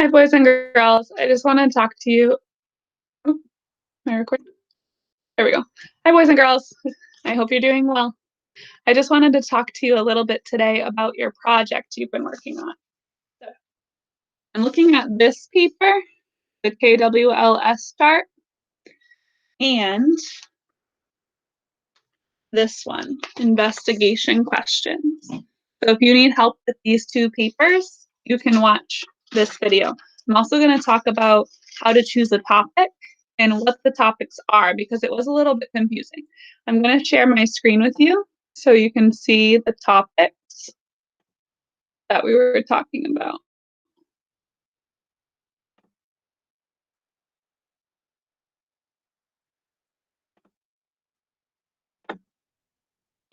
Hi, boys and girls. I just want to talk to you. Oh, am I recording? There we go. Hi, boys and girls. I hope you're doing well. I just wanted to talk to you a little bit today about your project you've been working on. So, I'm looking at this paper, the KWLS chart, and this one, investigation questions. So if you need help with these two papers, you can watch this video. I'm also going to talk about how to choose a topic and what the topics are because it was a little bit confusing. I'm going to share my screen with you so you can see the topics that we were talking about.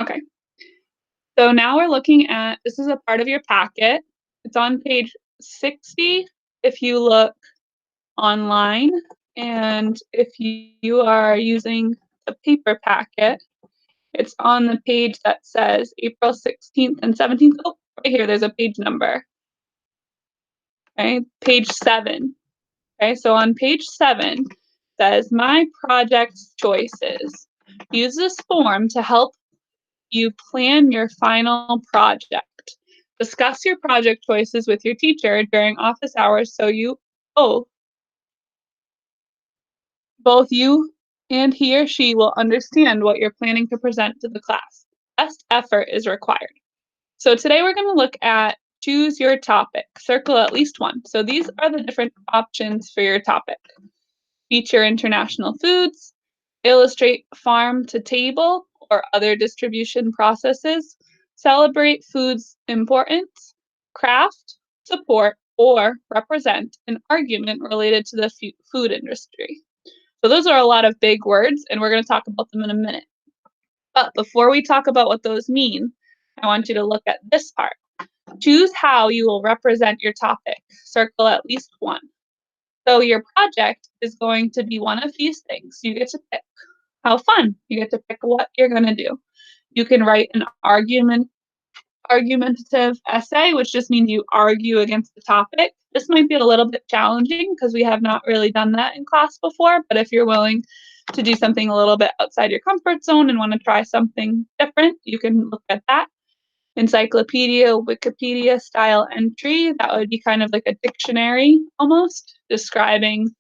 Okay. So now we're looking at, this is a part of your packet. It's on page 60 if you look online, and if you are using the paper packet, it's on the page that says April 16th and 17th. Oh, right here, there's a page number. Okay, page 7. Okay, so on page 7 says My Project's Choices. Use this form to help you plan your final project. Discuss your project choices with your teacher during office hours so both you and he or she will understand what you're planning to present to the class. Best effort is required. So today we're going to look at choose your topic. Circle at least one. So these are the different options for your topic. Feature international foods, illustrate farm to table or other distribution processes, celebrate food's importance, craft, support, or represent an argument related to the food industry. So those are a lot of big words, and we're going to talk about them in a minute. But before we talk about what those mean, I want you to look at this part. Choose how you will represent your topic. Circle at least one. So your project is going to be one of these things. You get to pick. How fun. You get to pick what you're going to do. You can write an argumentative essay, which just means you argue against the topic. This might be a little bit challenging because we have not really done that in class before, but if you're willing to do something a little bit outside your comfort zone and want to try something different, you can look at that. Encyclopedia, Wikipedia style entry, that would be kind of like a dictionary almost, describing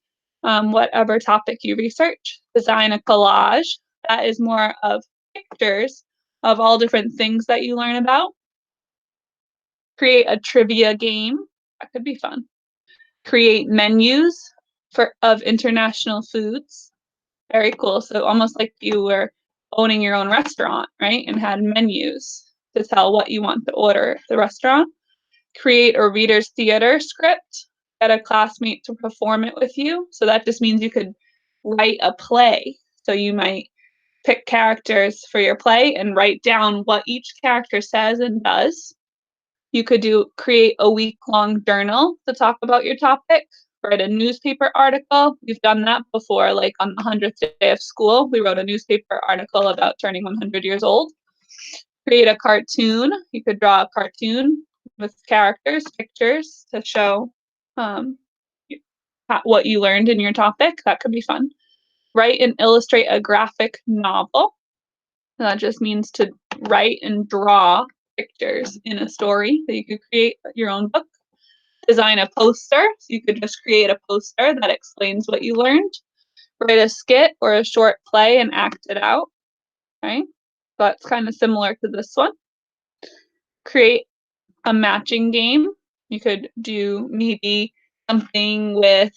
whatever topic you research. Design a collage, that is more of pictures of all different things that you learn about. Create a trivia game, that could be fun. Create menus of international foods, very cool. So almost like you were owning your own restaurant, right? And had menus to tell what you want to order at the restaurant. Create a reader's theater script, get a classmate to perform it with you. So that just means you could write a play. So you might pick characters for your play and write down what each character says and does. You could create a week-long journal to talk about your topic, write a newspaper article. We've done that before, like on the 100th day of school, we wrote a newspaper article about turning 100 years old. Create a cartoon. You could draw a cartoon with characters, pictures to show what you learned in your topic. That could be fun. Write and illustrate a graphic novel. That just means to write and draw pictures in a story that you could create your own book. Design a poster. So you could just create a poster that explains what you learned. Write a skit or a short play and act it out. Right? That's kind of similar to this one. Create a matching game. You could do maybe something with,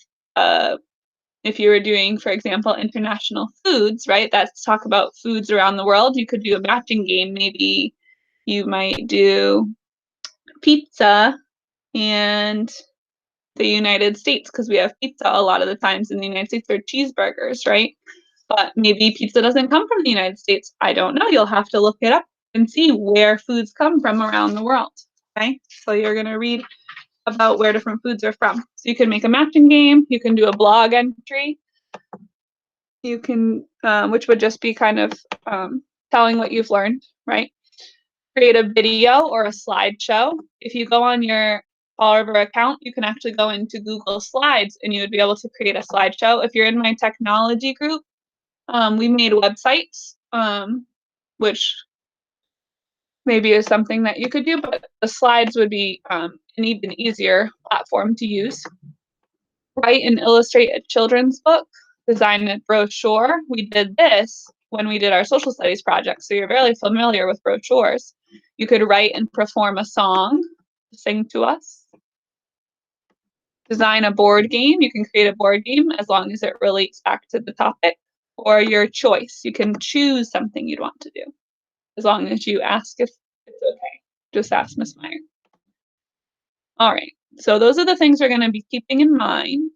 if you were doing, for example, international foods, right? That's talk about foods around the world. You could do a matching game. Maybe you might do pizza and the United States, because we have pizza a lot of the times in the United States, or cheeseburgers, right? But maybe pizza doesn't come from the United States. I don't know. You'll have to look it up and see where foods come from around the world. Okay, so you're going to read about where different foods are from. So you can make a matching game. You can do a blog entry. You can, which would just be kind of telling what you've learned, right? Create a video or a slideshow. If you go on your Follower account, you can actually go into Google Slides and you would be able to create a slideshow. If you're in my technology group, we made websites, which maybe is something that you could do, but the slides would be an even easier platform to use. Write and illustrate a children's book, design a brochure. We did this when we did our social studies project, so you're very familiar with brochures. You could write and perform a song, sing to us. Design a board game. You can create a board game as long as it relates back to the topic or your choice. You can choose something you'd want to do as long as you ask if it's okay. Just ask Miss Meyer. All right, so those are the things we're going to be keeping in mind.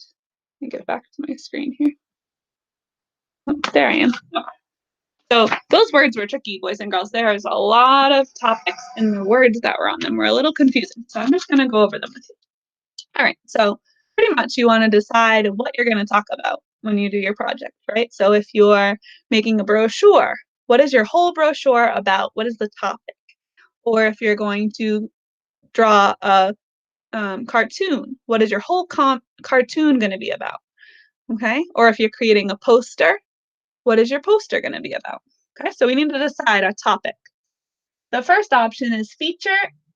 Let me get back to my screen here. Oh, there I am. Okay. So those words were tricky, boys and girls. There's a lot of topics and the words that were on them were a little confusing. So I'm just going to go over them with you. All right, so pretty much you want to decide what you're going to talk about when you do your project, right? So if you're making a brochure, what is your whole brochure about? What is the topic? Or if you're going to draw a cartoon, what is your whole cartoon going to be about? Okay, or if you're creating a poster, what is your poster going to be about? Okay, so we need to decide a topic. The first option is feature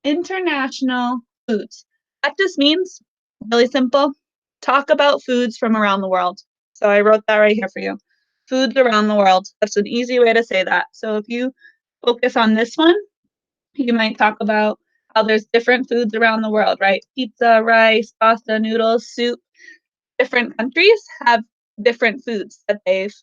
international foods. That just means, really simple, talk about foods from around the world. So I wrote that right here for you. Foods around the world. That's an easy way to say that. So if you focus on this one, you might talk about how there's different foods around the world, right? Pizza, rice, pasta, noodles, soup. Different countries have different foods that they've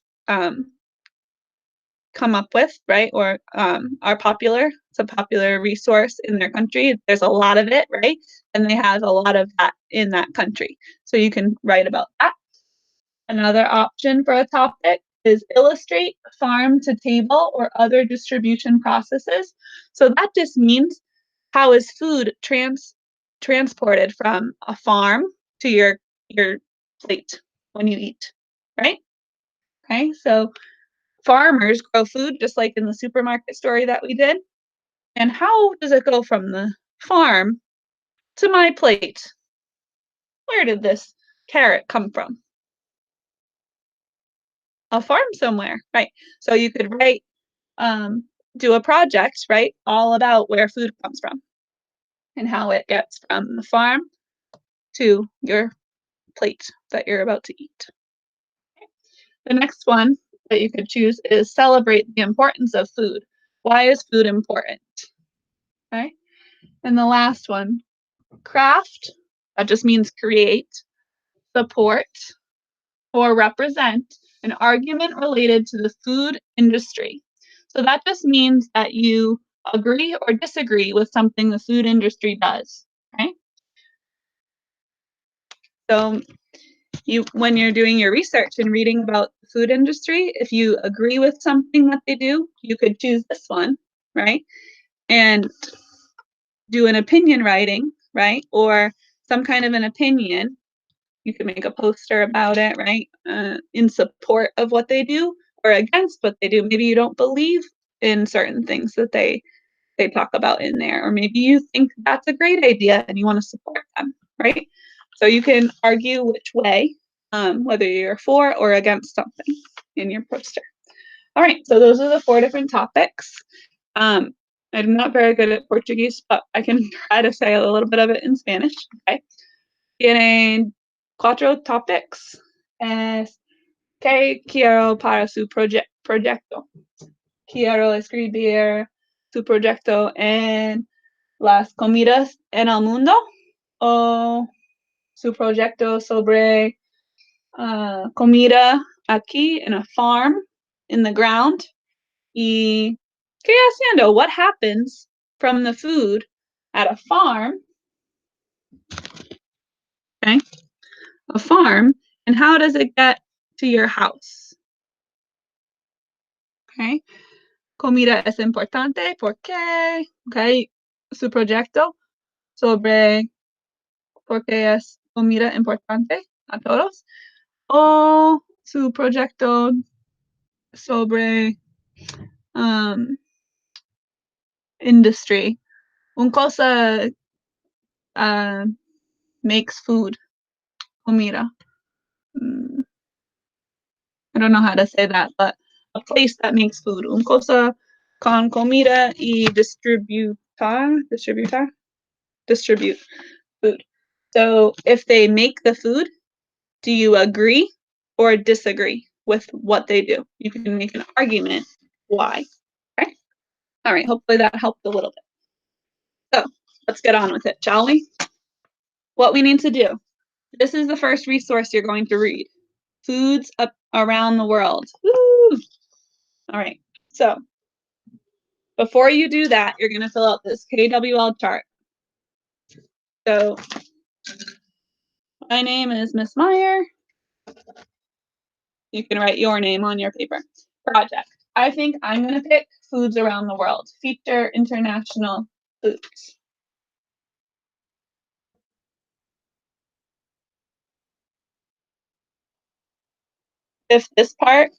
come up with, right? Or are popular. It's a popular resource in their country. There's a lot of it, right? And they have a lot of that in that country. So you can write about that. Another option for a topic is illustrate farm to table or other distribution processes. So that just means how is food transported from a farm to your plate when you eat, right? Okay, so farmers grow food just like in the supermarket story that we did. And how does it go from the farm to my plate? Where did this carrot come from? A farm somewhere, right? So you could write, do a project, right, all about where food comes from and how it gets from the farm to your plate that you're about to eat. The next one that you could choose is celebrate the importance of food. Why is food important? Okay. And the last one, craft, that just means create, support, or represent an argument related to the food industry. So that just means that you agree or disagree with something the food industry does. Okay. So when you're doing your research and reading about the food industry, if you agree with something that they do, you could choose this one, right? And do an opinion writing, right? Or some kind of an opinion. You can make a poster about it, right? In support of what they do or against what they do. Maybe you don't believe in certain things that they talk about in there, or maybe you think that's a great idea and you want to support them, right? So you can argue which way, whether you're for or against something in your poster. All right, so those are the 4 different topics. I'm not very good at Portuguese, but I can try to say a little bit of it in Spanish, okay? Tienen 4 topics. ¿Qué quiero para su proyecto? Quiero escribir su proyecto en las comidas en el mundo o su proyecto sobre comida aquí in a farm in the ground. Y ¿qué haciendo? What happens from the food at a farm? Okay, a farm, and how does it get to your house? Okay, comida es importante porque, okay, su proyecto sobre por qué es comida importante a todos, o su proyecto sobre industry, una cosa makes food. Comida. I don't know how to say that, but a place that makes food. Un cosa con comida y distribute food. So if they make the food, do you agree or disagree with what they do? You can make an argument why. Okay? All right, hopefully that helped a little bit. So let's get on with it, shall we? What we need to do. This is the first resource you're going to read. Foods up around the world. Woo! All right, so before you do that, you're going to fill out this KWL chart. So my name is Miss Meyer. You can write your name on your paper. Project. I think I'm going to pick foods around the world. Feature international foods. If this part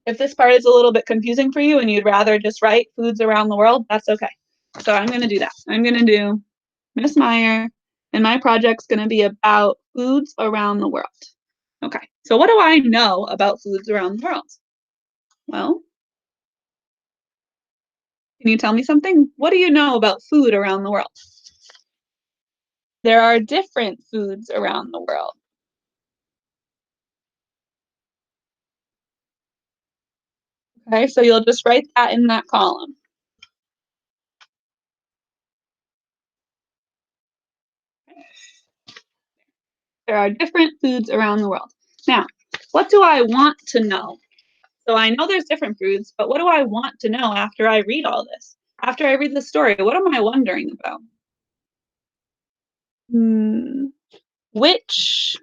is a little bit confusing for you and you'd rather just write foods around the world, that's okay. So I'm going to do that. I'm going to do Miss Meyer, and my project's going to be about foods around the world. Okay, so what do I know about foods around the world? Well, can you tell me something? What do you know about food around the world? There are different foods around the world. Okay, so you'll just write that in that column. There are different foods around the world. Now, what do I want to know? So I know there's different foods, but what do I want to know after I read all this? After I read the story, what am I wondering about? Which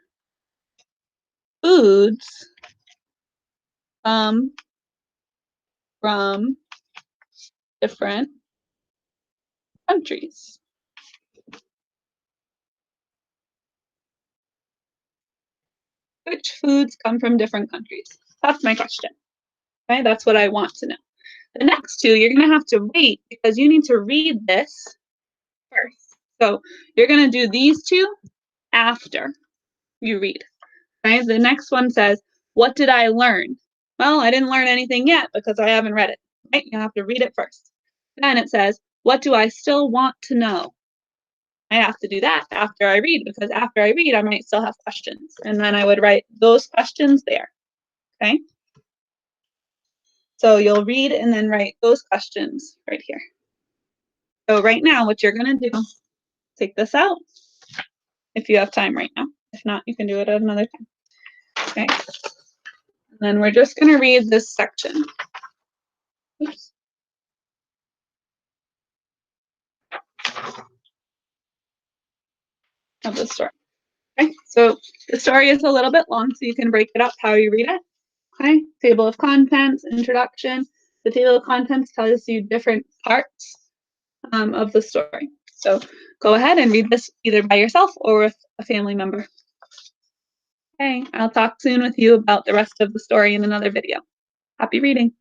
foods come from different countries? Which foods come from different countries? That's my question. Okay, that's what I want to know. The next two, you're going to have to wait because you need to read this first. So you're going to do these two after you read. Okay, the next one says, what did I learn? Well, I didn't learn anything yet because I haven't read it. Right? You have to read it first. Then it says, what do I still want to know? I have to do that after I read because after I read, I might still have questions. And then I would write those questions there. Okay? So you'll read and then write those questions right here. So right now, what you're going to do, take this out if you have time right now. If not, you can do it at another time. Okay. And then we're just going to read this section. Oops. Of the story. Okay, so the story is a little bit long, so you can break it up how you read it. Okay, table of contents, introduction. The table of contents tells you different parts of the story. So go ahead and read this either by yourself or with a family member. Okay, I'll talk soon with you about the rest of the story in another video. Happy reading.